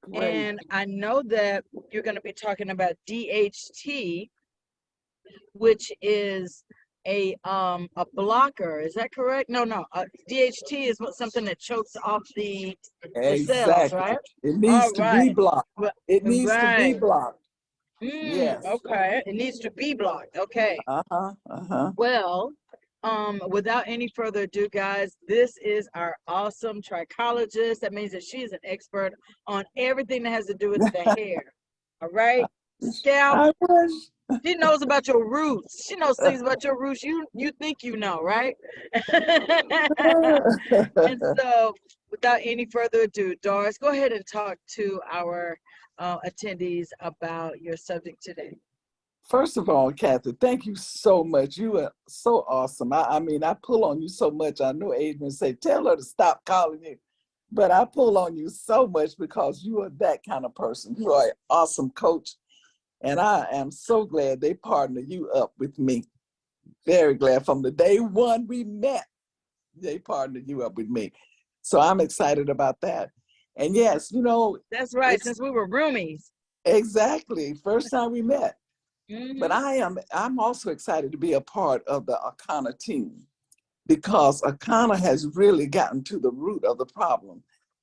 Great. And I know that you're going to be talking about DHT, which is a blocker. Is that correct? No, no. DHT is something that chokes off the cells, Exactly. right? It All needs to be right. blocked. Well, It needs to be right. blocked. Yes. Okay. It needs to be blocked. Okay. Uh-huh. Uh-huh. Well, without any further ado, guys, this is our awesome trichologist. That means that she is an expert on everything that has to do with the hair. All right. Scalp. I wish. She knows about your roots. She knows things about your roots you think you know, right? And so, without any further ado, Doris, go ahead and talk to our attendees about your subject today. First of all, Kathy, thank you so much. You are so awesome. I mean, I pull on you so much. I know Adrian say, tell her to stop calling you. But I pull on you so much because you are that kind of person. You are an awesome coach. And I am so glad they partnered you up with me. Very glad from the day one we met, they partnered you up with me. So I'm excited about that. And yes, That's right, it's since we were roomies. exactly first time we met. But Hmm. I'm also excited to be a part of the Akana team because Akana has really gotten to the root of the problem.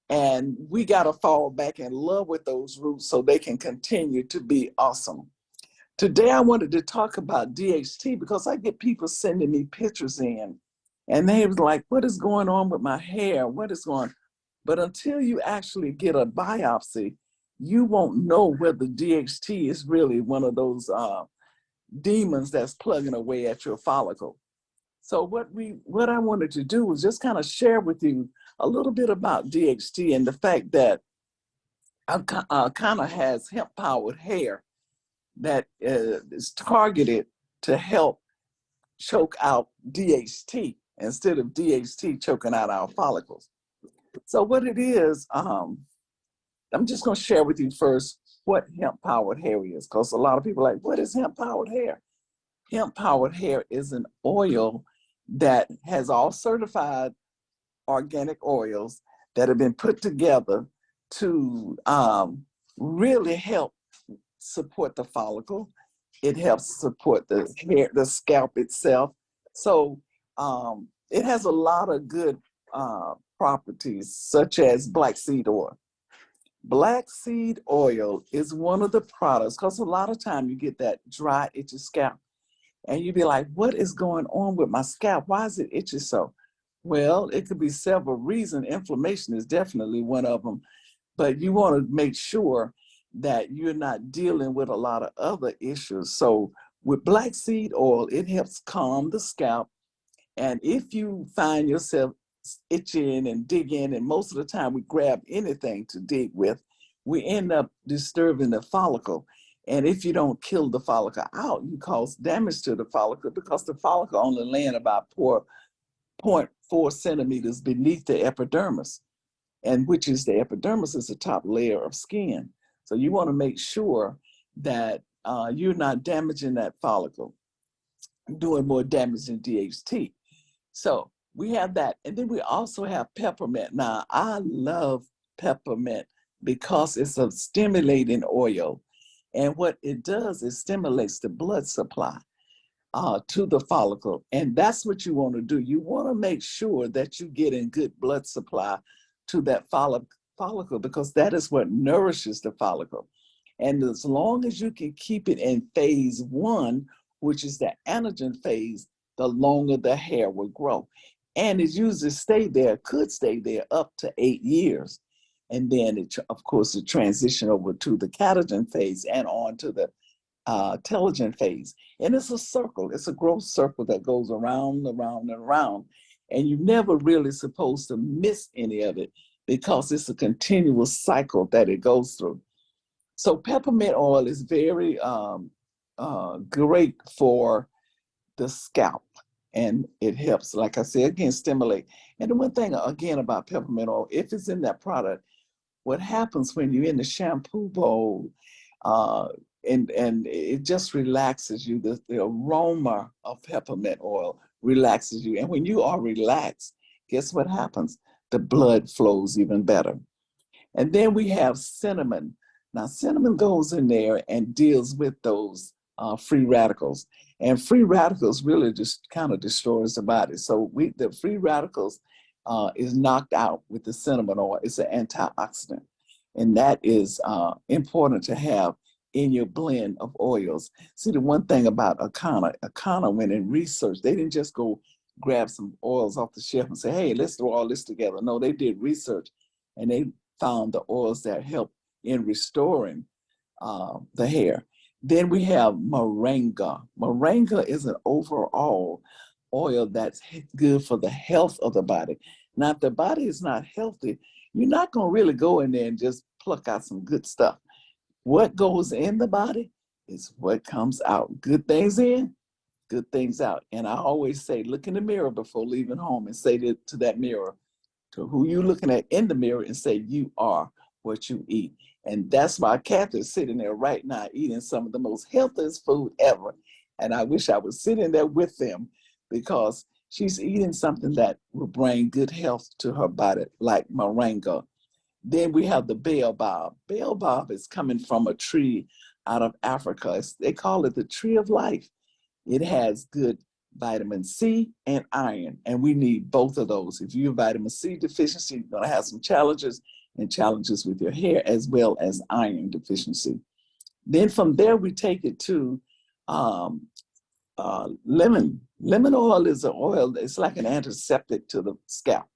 And we got to fall back in love with those roots so they can continue to be awesome. Today, I wanted to talk about DHT because I get people sending me pictures in and they was like, what is going on with my hair? What is going on? But until you actually get a biopsy, you won't know whether DHT is really one of those demons that's plugging away at your follicle. So what I wanted to do was just kind of share with you a little bit about DHT and the fact that I kind of has hemp powered hair that is targeted to help choke out DHT instead of DHT choking out our follicles. So what it is, I'm just going to share with you first what hemp powered hair is, because a lot of people are like, what is hemp powered hair? Hemp powered hair is an oil that has all certified organic oils that have been put together to really help support the follicle. It helps support the hair, the scalp itself. So it has a lot of good properties, such as black seed oil. Black seed oil is one of the products, because a lot of time you get that dry, itchy scalp. And you'd be like, what is going on with my scalp? Why is it itchy so? Well, it could be several reasons. Inflammation is definitely one of them. But you want to make sure that you're not dealing with a lot of other issues. So with black seed oil, it helps calm the scalp. And if you find yourself itching and digging, and most of the time we grab anything to dig with, we end up disturbing the follicle. And if you don't kill the follicle out, you cause damage to the follicle because the follicle only laying about 0.4 centimeters beneath the epidermis, and which is the epidermis is the top layer of skin. So you want to make sure that you're not damaging that follicle, doing more damage than DHT. So we have that. And then we also have peppermint. Now, I love peppermint because it's a stimulating oil. And what it does is stimulates the blood supply to the follicle. And that's what you want to do. You want to make sure that you get in good blood supply to that follicle because that is what nourishes the follicle. And as long as you can keep it in phase one, which is the anagen phase, the longer the hair will grow. And it usually could stay there up to 8 years. And then, of course, it transition over to the catagen phase and on to the telogen phase. And it's a circle. It's a growth circle that goes around, around, and around. And you're never really supposed to miss any of it because it's a continuous cycle that it goes through. So peppermint oil is very great for the scalp. And it helps, like I said, again, stimulate. And the one thing, again, about peppermint oil, if it's in that product, what happens when you're in the shampoo bowl, uh, and it just relaxes you. The aroma of peppermint oil relaxes you. And when you are relaxed, guess what happens? The blood flows even better. And then we have cinnamon. Now, cinnamon goes in there and deals with those free radicals. And free radicals really just kind of destroys the body. So the free radicals is knocked out with the cinnamon oil. It's an antioxidant. And that is important to have in your blend of oils. See, the one thing about Akana went in research. They didn't just go grab some oils off the shelf and say, hey, let's throw all this together. No, they did research, and they found the oils that help in restoring the hair. Then we have moringa. Moringa is an overall oil that's good for the health of the body. Now, if the body is not healthy, you're not going to really go in there and just pluck out some good stuff. What goes in the body is what comes out. Good things in, good things out. And I always say, look in the mirror before leaving home and say to that mirror, to who you looking at in the mirror, and say, you are what you eat. And that's why Kathy is sitting there right now eating some of the most healthiest food ever. And I wish I was sitting there with them, because she's eating something that will bring good health to her body, like moringa. Then we have the baobab. Baobab is coming from a tree out of Africa. They call it the tree of life. It has good vitamin C and iron, and we need both of those. If you're vitamin C deficiency, you're going to have some challenges with your hair, as well as iron deficiency. Then from there, we take it to lemon. Lemon oil is an oil, it's like an antiseptic to the scalp.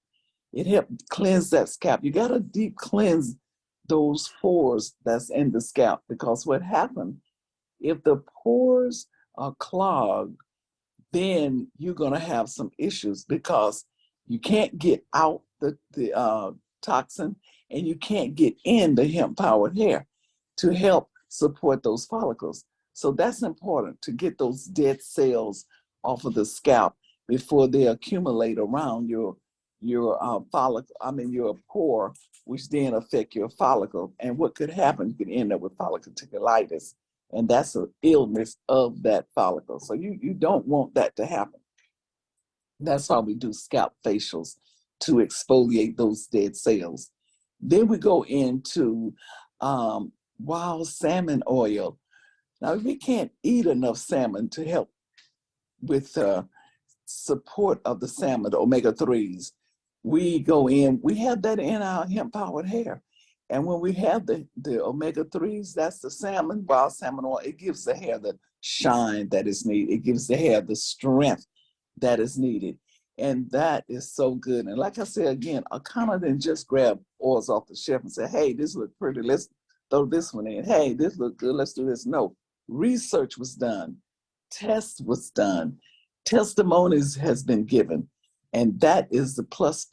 It helps cleanse that scalp. You got to deep cleanse those pores that's in the scalp, because what happens, if the pores are clogged, then you're going to have some issues, because you can't get out the toxin, and you can't get in the hemp-powered hair to help support those follicles. So that's important, to get those dead cells off of the scalp before they accumulate around your follicle, your pore, which then affect your follicle. And what could happen, you could end up with folliculitis, and that's an illness of that follicle. So you don't want that to happen. That's why we do scalp facials, to exfoliate those dead cells. Then we go into wild salmon oil. Now, we can't eat enough salmon to help with support of the salmon, the omega-3s. We go in, we have that in our hemp-powered hair. And when we have the omega-3s, that's the salmon, wild salmon oil, it gives the hair the shine that is needed. It gives the hair the strength that is needed. And that is so good. And like I said, again, I kind of didn't just grab oils off the shelf and say, hey, this looks pretty, let's throw this one in. Hey, this looks good, let's do this. No, research was done, test was done, testimonies has been given. And that is the plus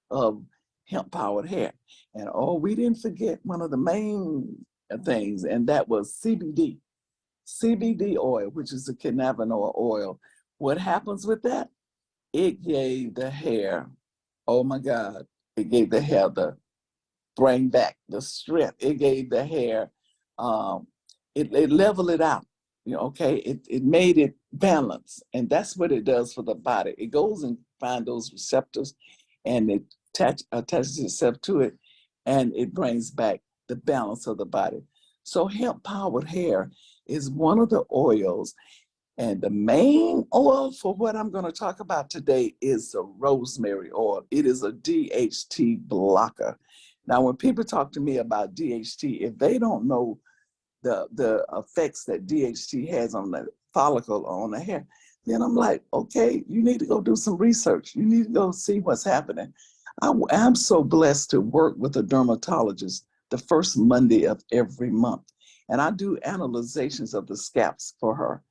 of hemp-powered hair. And we didn't forget one of the main things, and that was CBD. CBD oil, which is the cannabinoid oil. What happens with that? It gave the hair, oh my God, it gave the hair the bring back the strength. It gave the hair, it leveled it out. Okay, it made it balance, and that's what it does for the body. It goes and finds those receptors, and it attaches itself to it, and it brings back the balance of the body. So hemp-powered hair is one of the oils, and the main oil for what I'm going to talk about today is the rosemary oil. It is a DHT blocker. Now, when people talk to me about DHT, if they don't know the effects that DHT has on the follicle or on the hair, then I'm like, okay, you need to go do some research. You need to go see what's happening. I'm so blessed to work with a dermatologist the first Monday of every month. And I do analyzations of the scalps for her.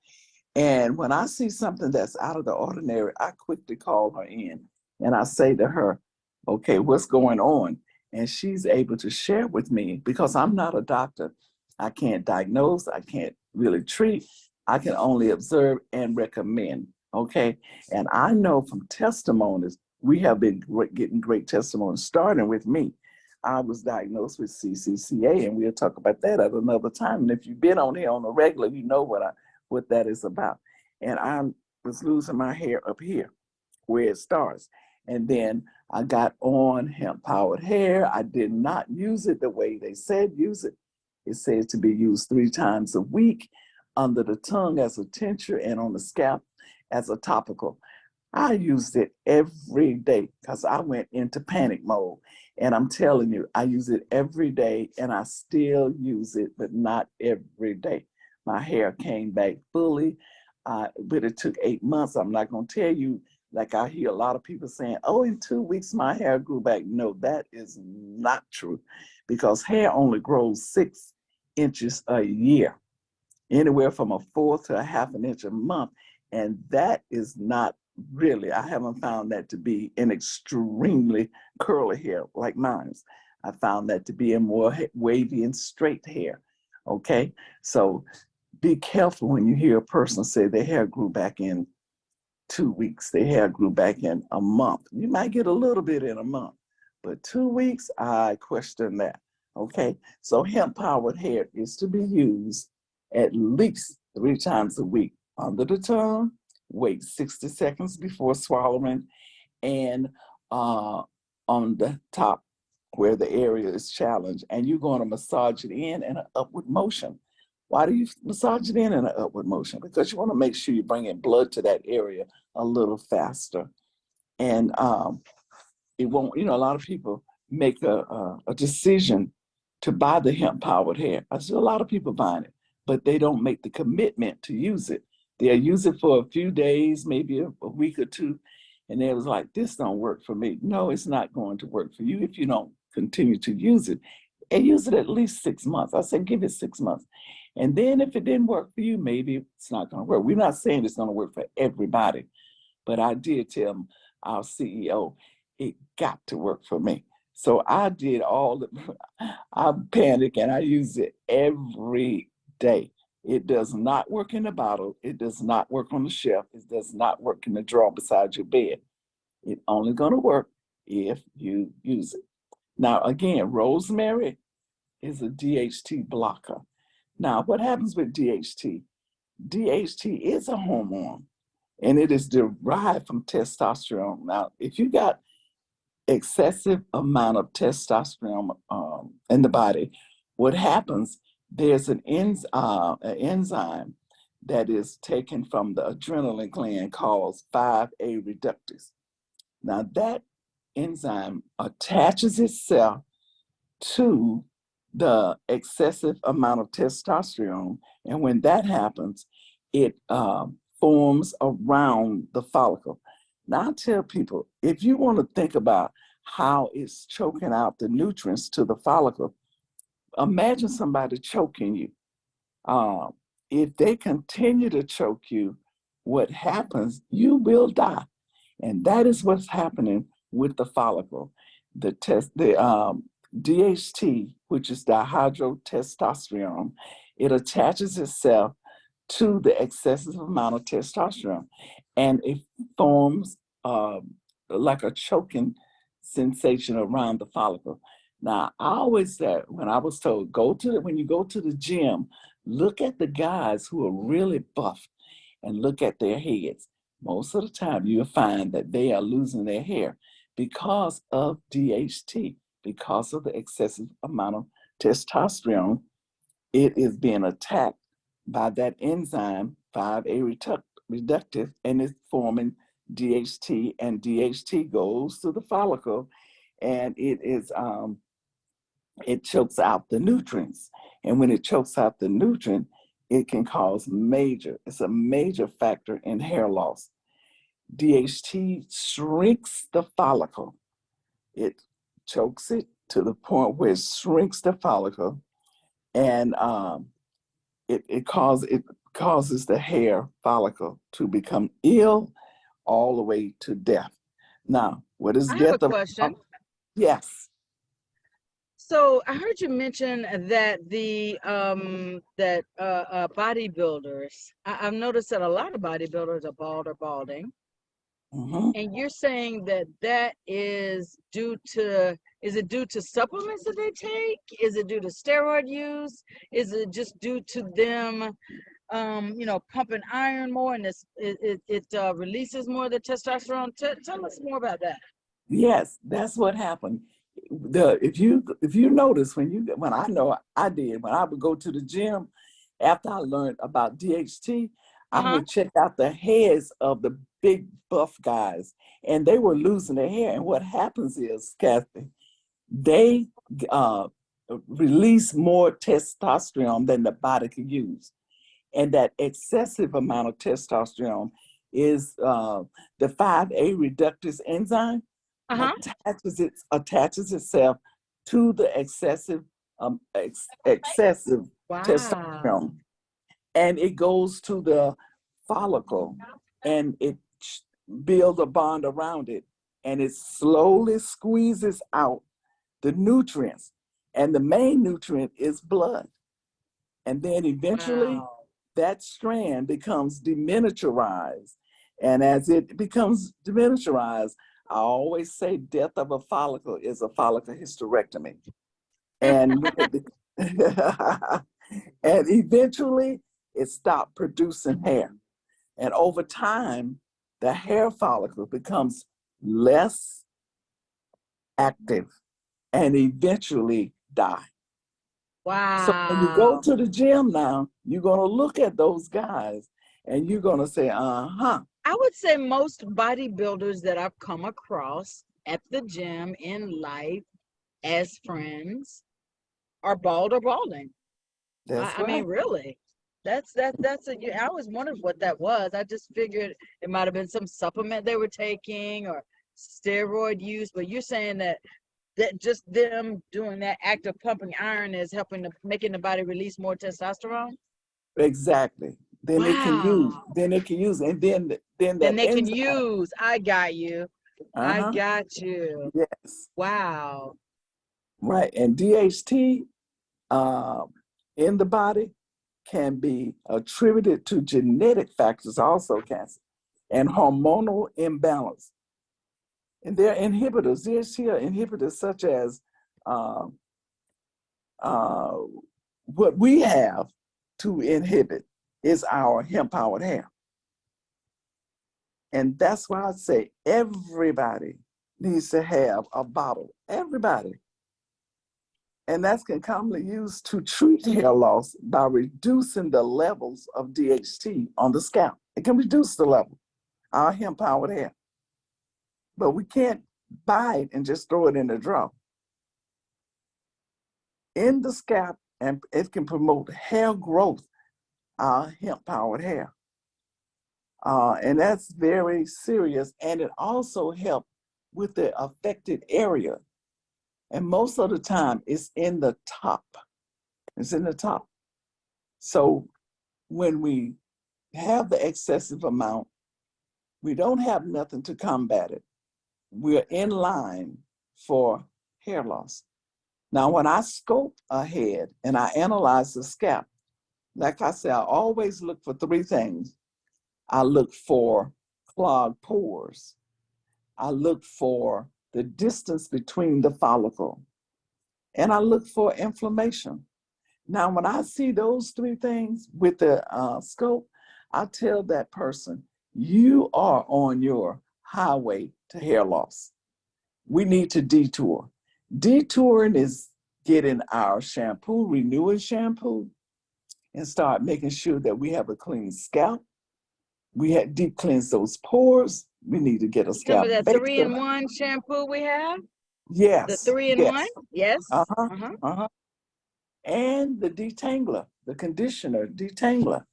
And when I see something that's out of the ordinary, I quickly call her in and I say to her, okay, what's going on? And she's able to share with me, because I'm not a doctor. I can't diagnose, I can't really treat. I can only observe and recommend, okay? And I know from testimonies, we have been getting great testimonies, starting with me. I was diagnosed with CCCA, and we'll talk about that at another time. And if you've been on here on a regular, you know what that is about. And I was losing my hair up here where it starts. And then I got on hemp powered hair. I did not use it the way they said use it. It says to be used 3 times a week under the tongue as a tincture and on the scalp as a topical. I used it every day because I went into panic mode. And I'm telling you, I use it every day and I still use it, but not every day. My hair came back fully, but it took 8 months. I'm not going to tell you, like I hear a lot of people saying, oh, in 2 weeks, my hair grew back. No, that is not true because hair only grows 6 inches a year, anywhere from a fourth to a half an inch a month. And that is not really, I haven't found that to be an extremely curly hair like mine's. I found that to be a more wavy and straight hair. Okay. So be careful when you hear a person say their hair grew back in 2 weeks, their hair grew back in a month. You might get a little bit in a month, but 2 weeks, I question that. Okay. So hemp powered hair is to be used at least 3 times a week under the tongue, wait 60 seconds before swallowing, and on the top where the area is challenged. And you're going to massage it in an upward motion. Why do you massage it in an upward motion? Because you want to make sure you're bringing blood to that area a little faster. And it won't, a lot of people make a decision to buy the hemp powered hair. I see a lot of people buying it, but they don't make the commitment to use it. They'll use it for a few days, maybe a week or two, and they was like, this don't work for me. No, it's not going to work for you if you don't continue to use it. And use it at least 6 months. I said, give it 6 months. And then if it didn't work for you, maybe it's not going to work. We're not saying it's going to work for everybody, but I did tell our CEO, it got to work for me. So I did I panicked and I use it every day. It does not work in the bottle. It does not work on the shelf. It does not work in the drawer beside your bed. It's only going to work if you use it. Now, again, rosemary is a DHT blocker. Now, what happens with DHT? DHT is a hormone and it is derived from testosterone. Now, if you got excessive amount of testosterone in the body, what happens, there's an enzyme that is taken from the adrenaline gland called 5-A reductase. Now that enzyme attaches itself to the excessive amount of testosterone. And when that happens, it forms around the follicle. Now, I tell people, if you want to think about how it's choking out the nutrients to the follicle, imagine somebody choking you. If they continue to choke you, what happens, you will die. And that is what's happening with the follicle. The DHT, which is dihydrotestosterone, it attaches itself to the excessive amount of testosterone, and it forms like a choking sensation around the follicle. Now, I always said, when I was told, when you go to the gym, look at the guys who are really buff and look at their heads. Most of the time, you'll find that they are losing their hair because of DHT, because of the excessive amount of testosterone. It is being attacked by that enzyme, 5-A reductase, and it's forming DHT, and DHT goes to the follicle, and it chokes out the nutrients. And when it chokes out the nutrient, it can cause it's a major factor in hair loss. DHT shrinks the follicle. It chokes it to the point where it shrinks the follicle, and it causes the hair follicle to become ill all the way to death. Now, what is I have a death? question. Yes. So I heard you mention that the bodybuilders. I've noticed that a lot of bodybuilders are bald or balding, Mhm. and you're saying that is due to. Is it due to supplements that they take? Is it due to steroid use? Is it just due to them pumping iron more, and it releases more of the testosterone. Tell us more about that. Yes, that's what happened. If you notice when I know I did when I would go to the gym after I learned about DHT, I Uh-huh. would check out the heads of the big buff guys, and they were losing their hair. And what happens is, Kathy, they uh, release more testosterone than the body can use, and that excessive amount of testosterone is the 5A reductase enzyme Uh-huh. attaches itself to the excessive Wow. testosterone, and it goes to the follicle, and it builds a bond around it, and it slowly squeezes out the nutrients, and the main nutrient is blood. And then eventually Wow. that strand becomes deminiaturized. And as it becomes deminiaturized, I always say death of a follicle is a follicle hysterectomy. And and eventually it stopped producing hair. And over time, the hair follicle becomes less active and eventually die. So when you go Wow. to the gym now, you're going to look at those guys and you're going to say, uh-huh. I would say most bodybuilders that I've come across at the gym, in life, as friends, are bald or balding. I, That's I mean, right. really. I always wondered what that was. I just figured it might have been some supplement they were taking or steroid use, but you're saying that just them doing that act of pumping iron is helping making the body release more testosterone. Exactly. Wow. Then it can use, and then Then that they can enzyme. use. I got you. I Uh-huh. got you. Yes. Wow. Right. And DHT uh, in the body can be attributed to genetic factors also, cancer, and hormonal imbalance. And there are inhibitors. DHT are inhibitors such as uh, uh, what we have to inhibit is our hemp-powered hair. And that's why I say everybody needs to have a bottle. Everybody. And that's can commonly used to treat hair loss by reducing the levels of DHT on the scalp. It can reduce the level, our hemp-powered hair. But we can't buy it and just throw it in the drawer. In the scalp, and it can promote hair growth, our hemp-powered hair. And that's very serious. And it also helps with the affected area. And most of the time, it's in the top. It's in the top. So when we have the excessive amount, we don't have nothing to combat it. We're in line for hair loss. Now, when I scope a head and I analyze the scalp, like I said, I always look for three things. I look for clogged pores. I look for the distance between the follicle, and I look for inflammation. Now, when I see those three things with the scope, I tell that person, you are on your highway to hair loss. We need to detour. Detouring is getting our shampoo, renewing shampoo, and start making sure that we have a clean scalp. We have deep cleanse those pores. We need to get a You talking scalp about that three baster. in one shampoo we have? The Yes, 3-in-1? yes. Yes. Uh-huh, Uh-huh. uh-huh. And the detangler, the conditioner detangler.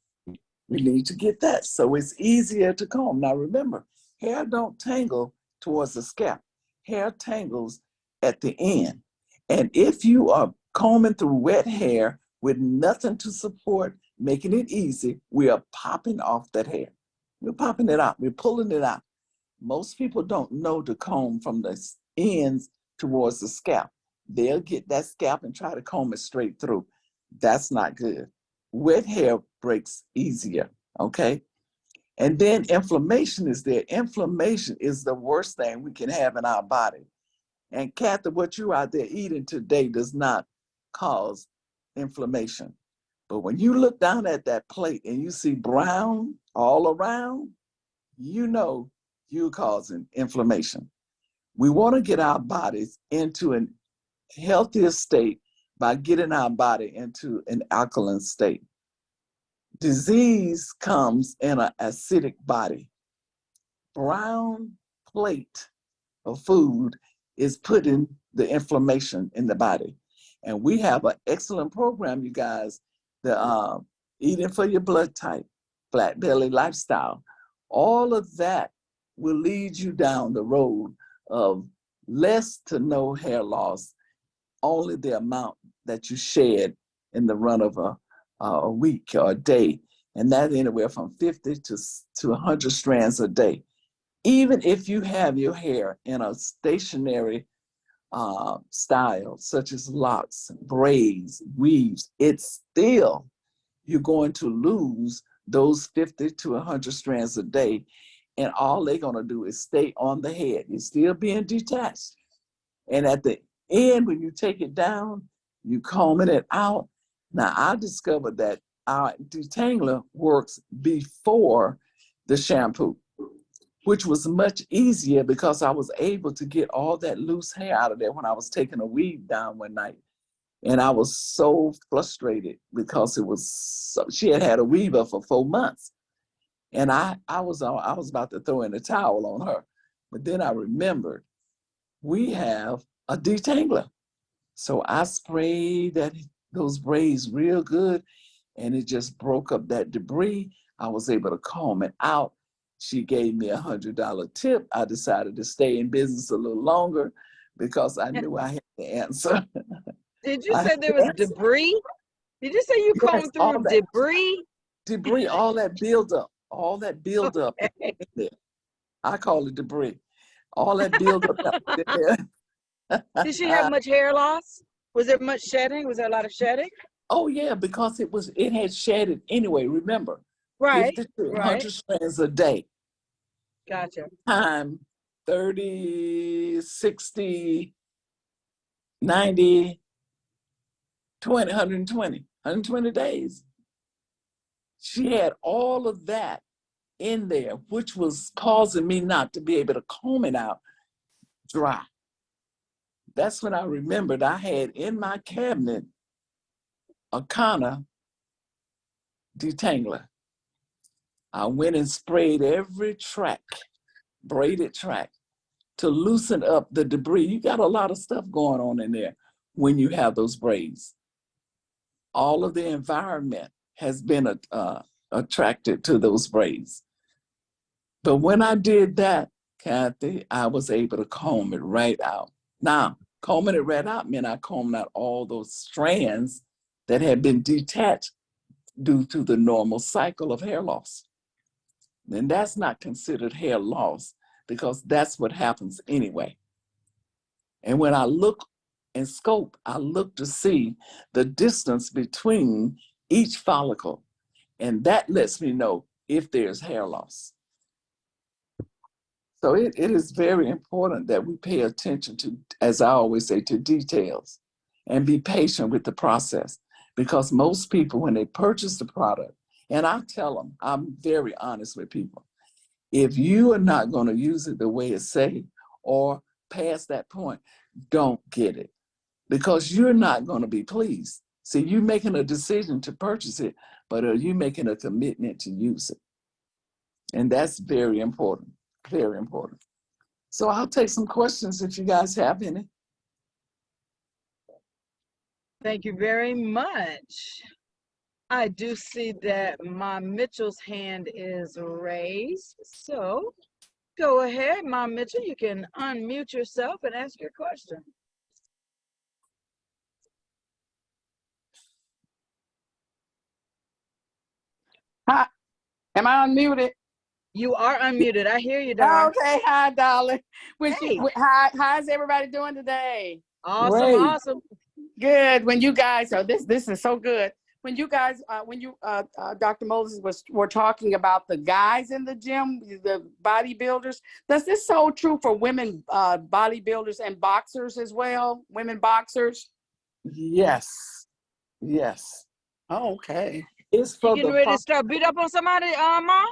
We need to get that so it's easier to comb. Now remember, hair don't tangle towards the scalp. Hair tangles at the end. And if you are combing through wet hair with nothing to support, making it easy, we are popping off that hair. We're popping it out. We're pulling it out. Most people don't know to comb from the ends towards the scalp. They'll get that scalp and try to comb it straight through. That's not good. Wet hair breaks easier, okay? And then inflammation is there. Inflammation is the worst thing we can have in our body. And Kathy, what you out there eating today does not cause inflammation. But when you look down at that plate and you see brown all around, you know you're causing inflammation. We want to get our bodies into a healthier state by getting our body into an alkaline state. Disease comes in an acidic body. Brown plate of food is putting the inflammation in the body. And we have an excellent program, you guys, the eating for your blood type, flat belly lifestyle. All of that will lead you down the road of less to no hair loss, only the amount that you shed in the run of a week or a day. And that's anywhere from 50 to 100 strands a day. Even if you have your hair in a stationary style, such as locks, braids, weaves, it's still, you're going to lose those 50 to 100 strands a day. And all they're going to do is stay on the head. You're still being detached. And at the end, when you take it down, you combing it out. Now, I discovered that our detangler works before the shampoo, which was much easier because I was able to get all that loose hair out of there when I was taking a weave down one night. And I was so frustrated because she had had a weaver for 4 months. And I was about to throw in the towel on her. But then I remembered we have a detangler. So I sprayed those braids real good, and it just broke up that debris. I was able to comb it out. She gave me $100 tip. I decided to stay in business a little longer because I knew I had the answer. Did you I say had there the was answer. debris? Did you say you Yes, combed through debris? all that buildup, Okay. in there. I call it debris. All that buildup that was in Did she have there. much hair loss? Was there much shedding? Was there a lot of shedding? Oh yeah, because it had shedded anyway. Remember, Right, 50 to right. 100 strands a day, Gotcha. time 30, 60, 90, 20, 120 days. She had all of that in there, which was causing me not to be able to comb it out dry. That's when I remembered I had in my cabinet a Kana detangler. I went and sprayed every track, braided track, to loosen up the debris. You got a lot of stuff going on in there when you have those braids. All of the environment has been attracted to those braids. But when I did that, Kathy, I was able to comb it right out. Now, combing it right out meant I combed out all those strands that had been detached due to the normal cycle of hair loss. And that's not considered hair loss because that's what happens anyway. And when I look and scope, I look to see the distance between each follicle. And that lets me know if there's hair loss. So it is very important that we pay attention to, as I always say, to details and be patient with the process. Because most people, when they purchase the product, and I tell them, I'm very honest with people, if you are not going to use it the way it's said or past that point, don't get it because you're not going to be pleased. See, you're making a decision to purchase it, but are you making a commitment to use it? And that's very important, very important. So I'll take some questions if you guys have any. Thank you very much. I do see that Ma Mitchell's hand is raised. So go ahead, Ma Mitchell. You can unmute yourself and ask your question. Hi, am I unmuted? You are unmuted. I hear you, Dar. Okay, hi, darling. Hey, How's everybody doing today? awesome, Great. awesome. Good. When you guys, this is so good. When you guys, Dr. Moses were talking about the guys in the gym, the bodybuilders. Does this so true for women bodybuilders and boxers as well? Women boxers. Yes, yes. Oh, okay. It's You for getting the ready to start beat up on somebody, Mom?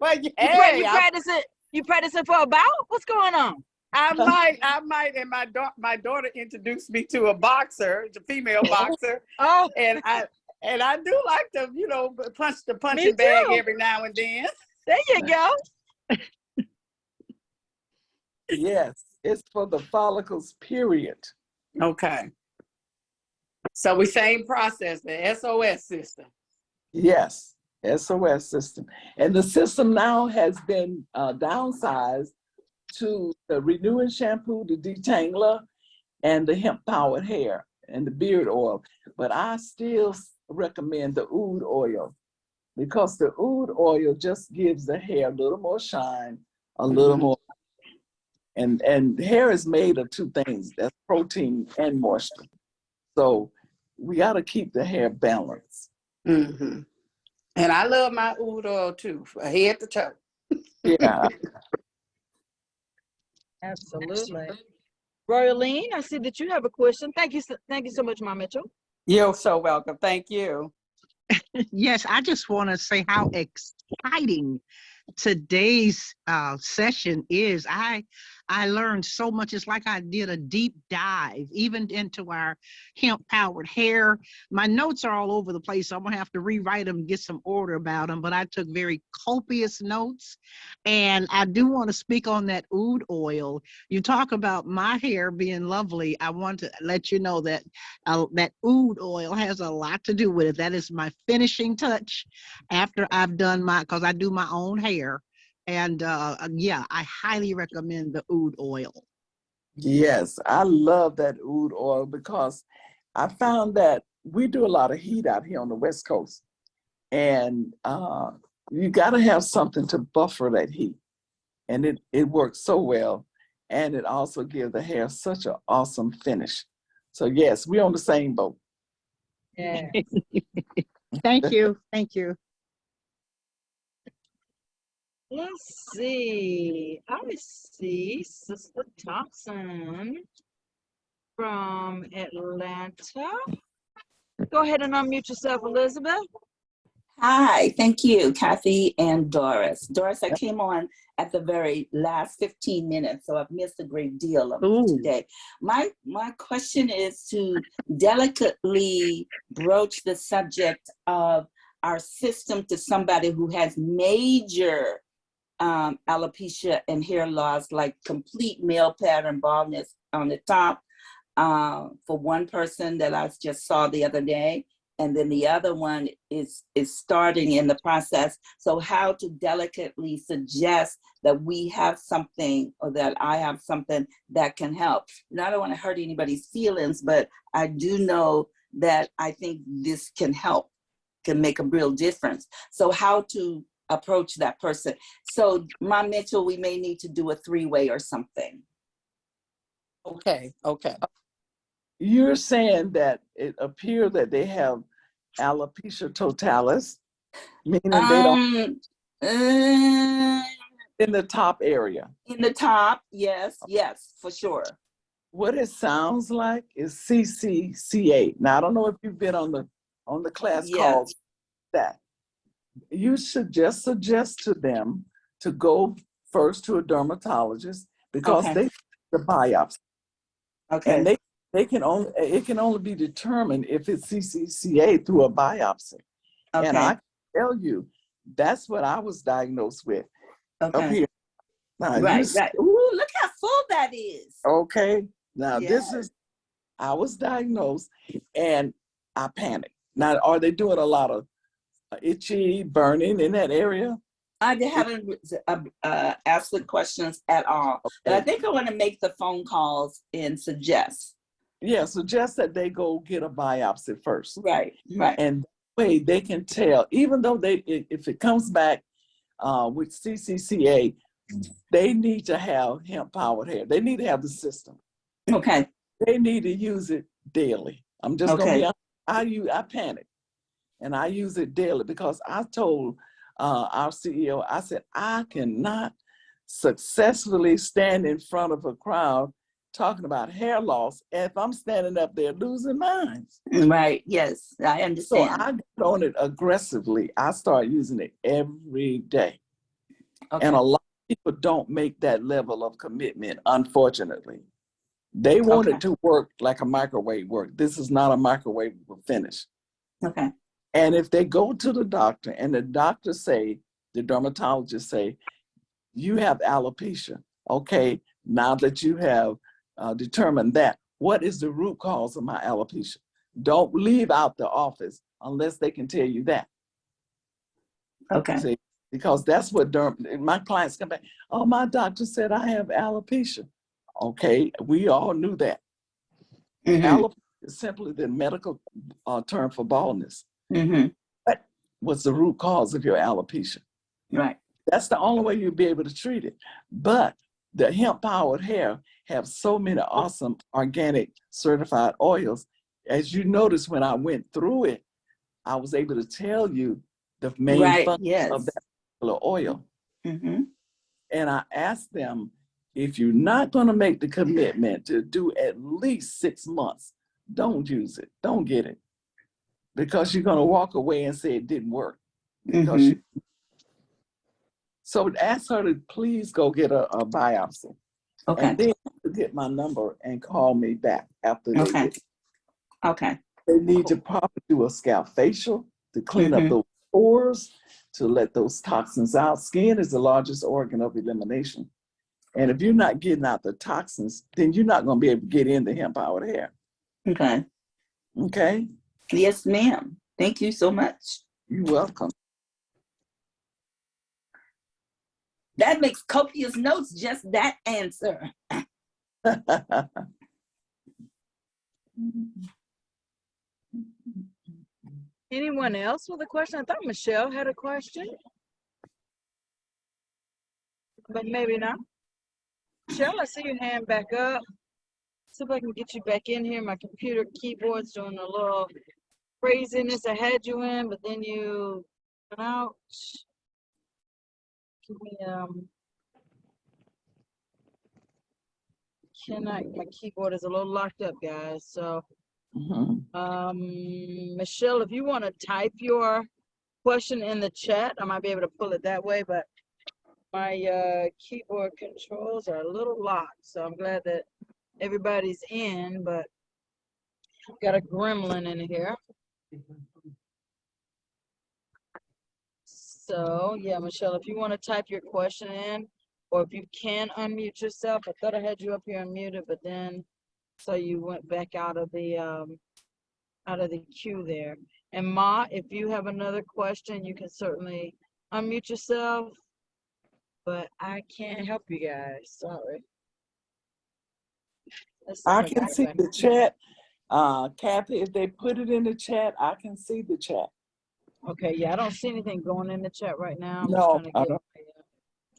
Well, You practicing? You practicing for a bout? What's going on? I might, and my daughter introduced me to a boxer, a female boxer, Oh, and I do like to, punch the me punching bag too. every now and then. There you go. yes, it's for the follicles, period. Okay. So we same process, the SOS system. Yes, SOS system. And the system now has been downsized to the renewing shampoo, the detangler, and the hemp powered hair and the beard oil. But I still recommend the oud oil because the oud oil just gives the hair a little more shine, a little more. And hair is made of two things, that's protein and moisture. So we got to keep the hair balanced. Mm-hmm. And I love my oud oil too, from head to toe. Yeah. Absolutely. Royaline, I see that you have a question. Thank you so much, Mom Mitchell. You're so welcome. Thank you. Yes, I just want to say how exciting today's session is. I learned so much. It's like I did a deep dive even into our hemp powered hair. My notes are all over the place, so I'm gonna have to rewrite them, get some order about them, but I took very copious notes. And I do want to speak on that oud oil. You talk about my hair being lovely. I want to let you know that that oud oil has a lot to do with it. That is my finishing touch after I've done because I do my own hair. And yeah, I highly recommend the oud oil. Yes, I love that oud oil because I found that we do a lot of heat out here on the West Coast. And you got to have something to buffer that heat. And it works so well. And it also gives the hair such an awesome finish. So yes, we're on the same boat. Yeah. Thank you. Thank you. Let's see. I see Sister Thompson from Atlanta. Go ahead and unmute yourself, Elizabeth. Hi, thank you, Kathy and Doris. Doris, I came on at the very last 15 minutes, so I've missed a great deal of today. My question is to delicately broach the subject of our system to somebody who has major alopecia and hair loss, like complete male pattern baldness on the top, for one person that I just saw the other day. And then the other one is starting in the process. So how to delicately suggest that we have something or that I have something that can help. And I don't want to hurt anybody's feelings, but I do know that I think this can help, can make a real difference. So how to approach that person. So Mom Mitchell, we may need to do a three-way or something. Okay. You're saying that it appears that they have alopecia totalis, meaning they don't in the top area. In the top, yes, for sure. What it sounds like is CCCA. Now I don't know if you've been on the class called that. You should just suggest to them to go first to a dermatologist because they the biopsy. And it can only be determined if it's CCCA through a biopsy. And I can tell you, that's what I was diagnosed with up here. Now, right. Ooh, look how full that is. Okay. Now I was diagnosed and I panicked. Now, are they doing a lot of itchy, burning in that area? I haven't asked the questions at all. Okay. But I think I want to make the phone calls and suggest. Yeah, suggest that they go get a biopsy first. Right. And that way they can tell, even though if it comes back with CCCA, they need to have hemp powered hair. They need to have the system. Okay. They need to use it daily. I'm just gonna be honest. I panic and I use it daily because I told our CEO, I said, I cannot successfully stand in front of a crowd talking about hair loss, and if I'm standing up there losing mine. Right. Yes, I So understand. I got on it aggressively. I start using it every day. Okay. And a lot of people don't make that level of commitment, unfortunately. They want Okay. it to work like a microwave work. This is not a microwave finish. Okay. And if they go to the doctor and the doctor say, the dermatologist say, you have alopecia. Okay, now that you have determined that, what is the root cause of my alopecia? Don't leave out the office unless they can tell you that. Okay. See, because that's what my clients come back, oh, my doctor said I have alopecia. Okay, we all knew that. Mm-hmm. Alopecia is simply the medical term for baldness. Mm-hmm. What was the root cause of your alopecia? Right. That's the only way you'll be able to treat it. But the hemp-powered hair have so many awesome organic certified oils. As you notice, when I went through it, I was able to tell you the main Right. function Yes. of that particular oil. Mm-hmm. And I asked them, if you're not going to make the commitment to do at least 6 months, don't use it. Don't get it. Because you're going to walk away and say it didn't work. Because Mm-hmm. So ask her to please go get a biopsy. Okay. And then get my number and call me back after they Okay. get. Okay. They need to probably do a scalp facial to clean up Mm-hmm. those pores, to let those toxins out. Skin is the largest organ of elimination. And if you're not getting out the toxins, then you're not going to be able to get in the hemp-powered hair. Okay. Okay? Yes, ma'am. Thank you so much. You're welcome. That makes copious notes, just that answer. Anyone else with a question? I thought Michelle had a question, but maybe not. Michelle, I see your hand back up. See if I can get you back in here. My computer keyboard's doing a little craziness. I had you in, but then you went out. Give me my keyboard is a little locked up, guys. So Michelle, if you want to type your question in the chat, I might be able to pull it that way, but my keyboard controls are a little locked. So I'm glad that everybody's in, but I've got a gremlin in here. So yeah, Michelle, if you want to type your question in, or if you can unmute yourself. I thought I had you up here unmuted, but then so you went back out of the queue there. And Ma, if you have another question, you can certainly unmute yourself, but I can't help you guys. Sorry. I can see the chat. Kathy, if they put it in the chat, I can see the chat. Okay, yeah, I don't see anything going in the chat right now. I'm just No, trying to I get don't.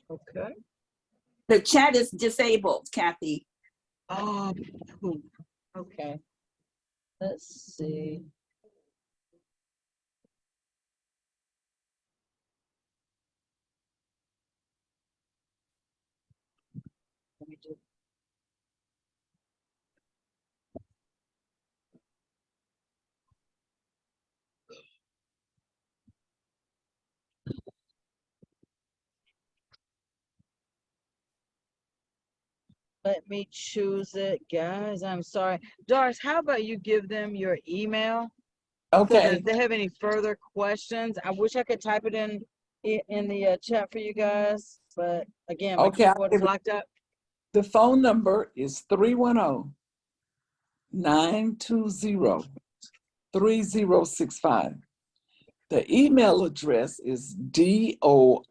okay. The chat is disabled, Kathy. Oh, poop. Okay. Let's see. Let me do. Let me choose it, guys. I'm sorry. Doris, how about you give them your email? So that Okay. if they have any further questions, I wish I could type it in the chat for you guys, but again, my Okay. keyboard is locked up. The phone number is 310-920-3065. The email address is DORIS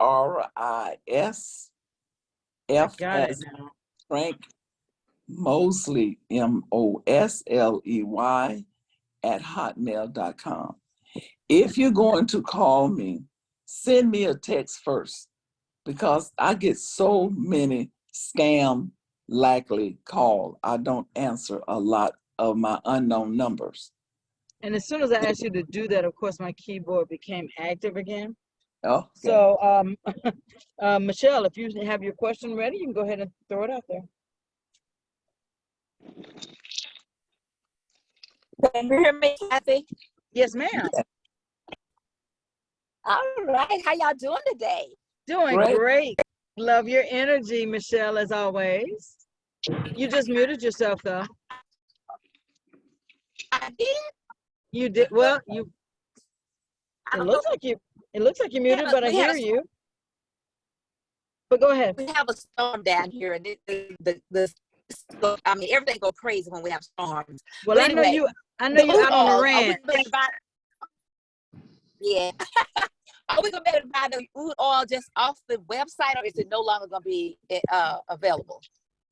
F Got it as now. Frank Mosley, MOSLEY @hotmail.com. If you're going to call me, send me a text first, because I get so many scam likely call. I don't answer a lot of my unknown numbers. And as soon as I asked you to do that, of course, my keyboard became active again. Okay. So, Michelle, if you have your question ready, you can go ahead and throw it out there. Can you hear me, Kathy? Yes, ma'am. All right. How y'all doing today? Doing Great. great. Love your energy, Michelle, as always. You just muted yourself, though. I did. You did well. You. I It don't looks know. like you. It looks like you're muted, but I hear you. But go ahead. We have a storm down here, and I mean, everything go crazy when we have storms. Well, But I know anyway, you. I know you're out on the are we ranch. gonna buy? Yeah. Are we gonna be able to buy the food oil just off the website, or is it no longer gonna be available?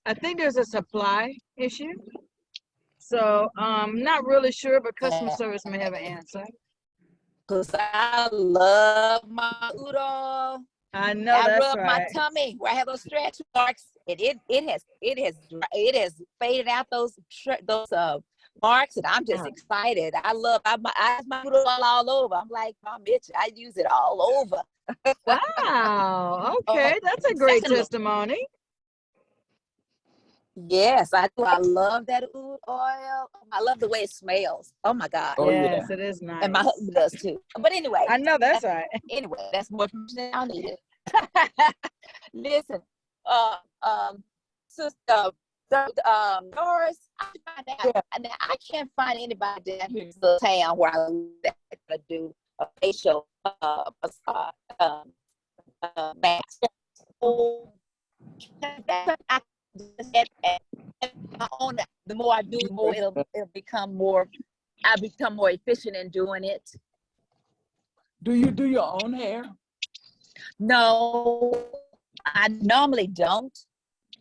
I think there's a supply issue. So not really sure, but customer service may have an answer. Because I love my udon. I know I that's rub my right. tummy where I have those stretch marks, and it has faded out those marks, and I'm just excited. I have my udon all over. I'm like Mom Mitch. I use it all over. Wow. Okay, that's a great testimony. Yes, I do. I love that oud oil. I love the way it smells. Oh my God. Oh, Yes, yeah. it is nice. And my husband does too. But anyway, I know that's right. anyway, that's more information than I needed. Listen, sister, Doris, I can't find anybody down here in the town where I live that can do a facial mask. So, the more I do, the more it'll become more. I become more efficient in doing it. Do you do your own hair? No, I normally don't.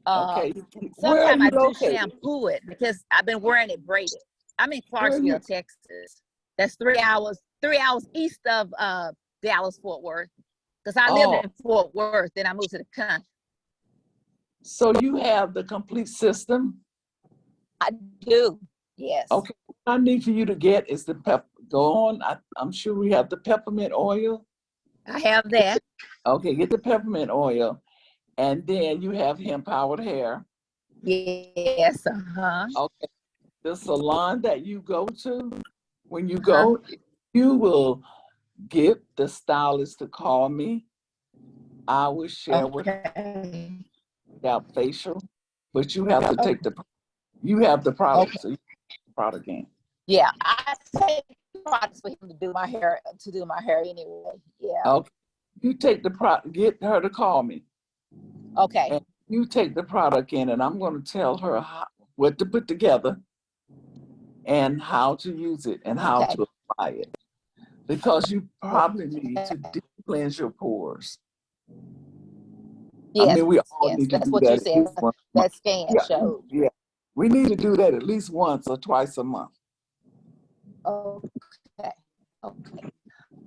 Okay. Where are Sometimes you I do located? shampoo it because I've been wearing it braided. I'm in Where are you? Clarksville, Texas. That's 3 hours east of Dallas, Fort Worth. Because I lived in Fort Worth, then I moved to the country. So you have the complete system? I do, yes. Okay. What I need for you to get is the go on. I'm sure we have the peppermint oil. I have that. Okay, get the peppermint oil. And then you have hemp powered hair. Yes, Okay. The salon that you go to, when you go, you will get the stylist to call me. I will share with about facial, but you have to take you have the product, so you take the product in. Yeah, I take products for him to do my hair anyway. Yeah. Okay. You take the product, get her to call me. Okay. And you take the product in, and I'm going to tell her what to put together and how to use it and how to apply it. Because you probably need to deep cleanse your pores. Yes, I mean, we all need to that's do what that you at said. least once a month. That scan showed. Yeah, we need to do that at least once or twice a month. Okay.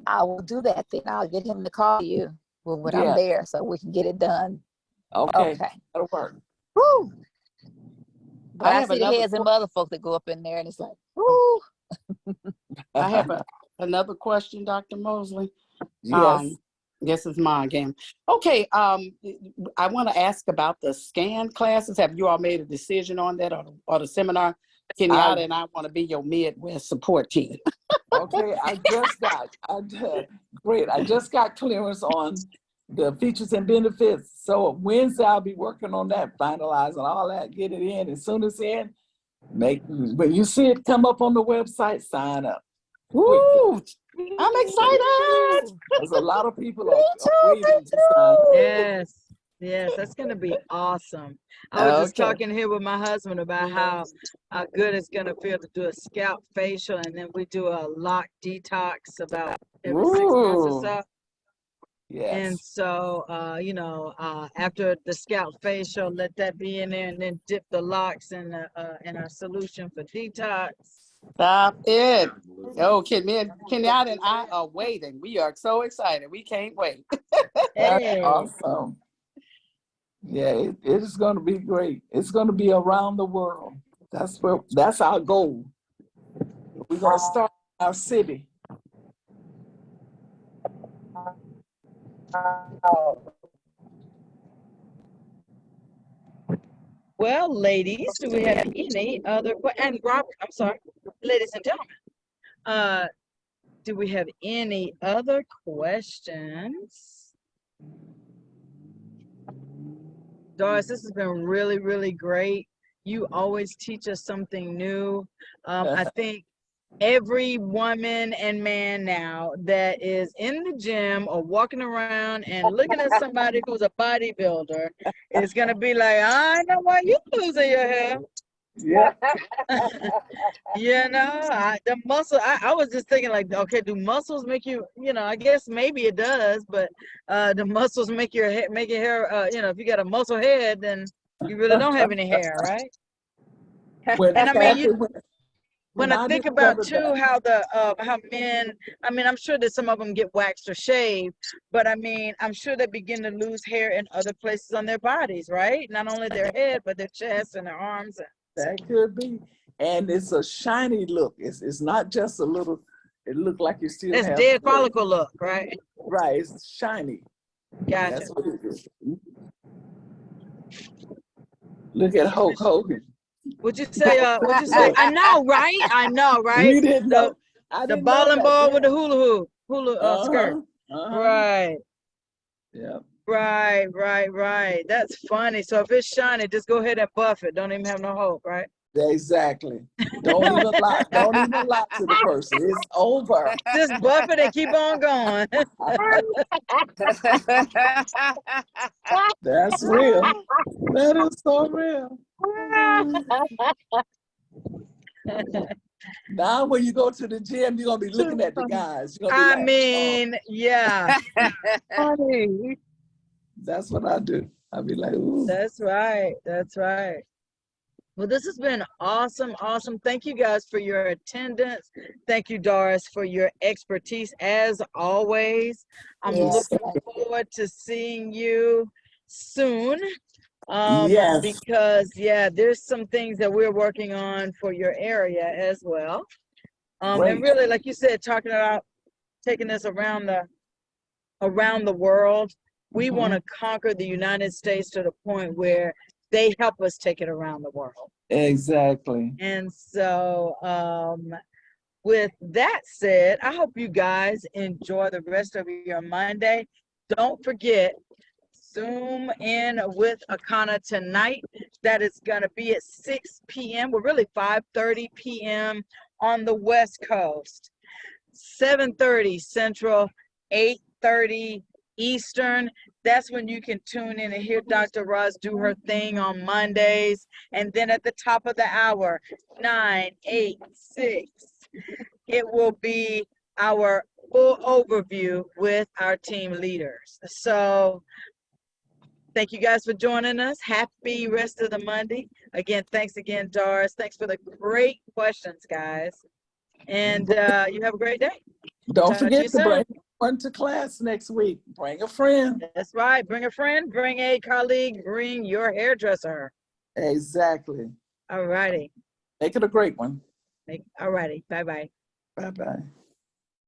I will do that then. I'll get him to call you when I'm there so we can get it done. Okay. That'll work. Woo! But I have see the heads and other folks that go up in there and it's like, woo! I have another question, Dr. Mosley. Yes. This is mine again. Okay, I want to ask about the scan classes. Have you all made a decision on that or the seminar? Kenyatta and I want to be your Midwest support team. Okay, I just got clearance on the features and benefits. So Wednesday I'll be working on that, finalizing all that, get it in. As soon as it's in, when you see it come up on the website, sign up. Woo! I'm excited. There's a lot of people are waiting to sign up. Yes, that's going to be awesome. I was just talking here with my husband about how good it's going to feel to do a scalp facial, and then we do a lock detox about every 6 months or so. Yes. And so, after the scalp facial, let that be in there, and then dip the locks in a solution for detox. Stop it. Oh, Kenyatta and I are waiting. We are so excited. We can't wait. That's awesome. Yeah, it is going to be great. It's going to be around the world. That's our goal. We're going to start in our city. Well, ladies, do we have any other, and Robert, I'm sorry, ladies and gentlemen, do we have any other questions? Doris, this has been really, really great. You always teach us something new. I think every woman and man now that is in the gym or walking around and looking at somebody who's a bodybuilder is going to be like, I know why you losing your hair. Yeah. You know, the muscle, I was just thinking like, okay, do muscles make you, I guess maybe it does, but the muscles make your hair, if you got a muscle head, then you really don't have any hair, right? When, And I mean, Kathy, when I think about too how how men, I mean, I'm sure that some of them get waxed or shaved, but I mean, I'm sure they begin to lose hair in other places on their bodies, right? Not only their head, but their chest and their arms. that could be. And it's a shiny look. It's not just a little, it look like you still It's have dead hair. follicle look, right? Right, it's shiny. Gotcha. That's what it is. Look at Hulk Hogan. What'd you say? What'd you say? I know, right? I know, right? You didn't know. I The didn't ball know and that ball then. with the hula skirt. Right. Yeah. Right. That's funny. So if it's shiny, just go ahead and buff it. Don't even have no hope, right? Exactly. Don't even lie. Don't even lie to the person. It's over. Just buff it and keep on going. That's real. That is so real. Now when you go to the gym, you're gonna be looking at the guys. You're gonna be I like, mean, yeah. that's what I do. I'll be like, ooh. That's right. That's right. Well, this has been awesome. Thank you guys for your attendance. Thank you, Doris, for your expertise as always. I'm Yes. looking forward to seeing you soon. Yes. Because there's some things that we're working on for your area as well. And really, like you said, talking about taking this around the world. We want to conquer the United States to the point where they help us take it around the world. Exactly. And so with that said, I hope you guys enjoy the rest of your Monday. Don't forget, Zoom in with Akana tonight. That is going to be at 6 p.m. Well, really 5:30 p.m. on the West Coast. 7:30 Central, 8:30 Eastern. That's when you can tune in and hear Dr. Roz do her thing on Mondays. And then at the top of the hour, 9, 8, 6, it will be our full overview with our team leaders. So thank you guys for joining us. Happy rest of the Monday. Again, thanks again, Doris. Thanks for the great questions, guys. And you have a great day. Don't forget to bring one to class next week. Bring a friend. That's right. Bring a friend, bring a colleague, bring your hairdresser. Exactly. All righty. Make it a great one. All righty. Bye-bye. Bye-bye.